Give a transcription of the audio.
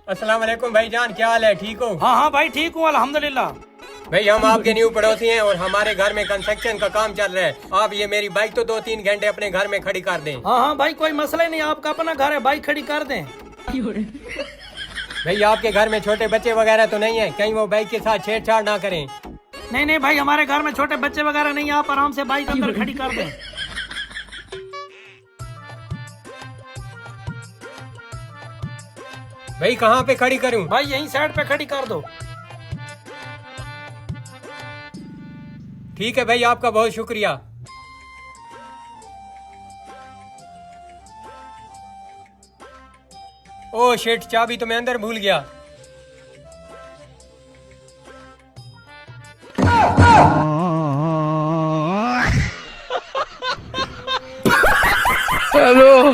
अस्सलाम वालेकुम भाईजान, क्या हाल है? ठीक हो? हाँ हाँ भाई ठीक हूँ अल्हम्दुलिल्लाह। भाई हम आपके न्यू पड़ोसी हैं और हमारे घर में कंस्ट्रक्शन का काम चल रहा है। आप ये मेरी बाइक तो 2-3 घंटे अपने घर में खड़ी कर दें। हाँ हाँ भाई कोई मसला ही नहीं, आपका अपना घर है, बाइक खड़ी कर दें। भाई आपके घर में छोटे बच्चे वगैरह तो नहीं है? कहीं वो बाइक के साथ छेड़छाड़ ना करें। नहीं नहीं भाई हमारे घर में छोटे बच्चे वगैरह नहीं, आप आराम से बाइक अंदर खड़ी कर दें। भाई कहाँ पे खड़ी करूं? भाई यहीं साइड पे खड़ी कर दो। ठीक है भाई, आपका बहुत शुक्रिया। ओह शिट, चाबी तो मैं अंदर भूल गया। हेलो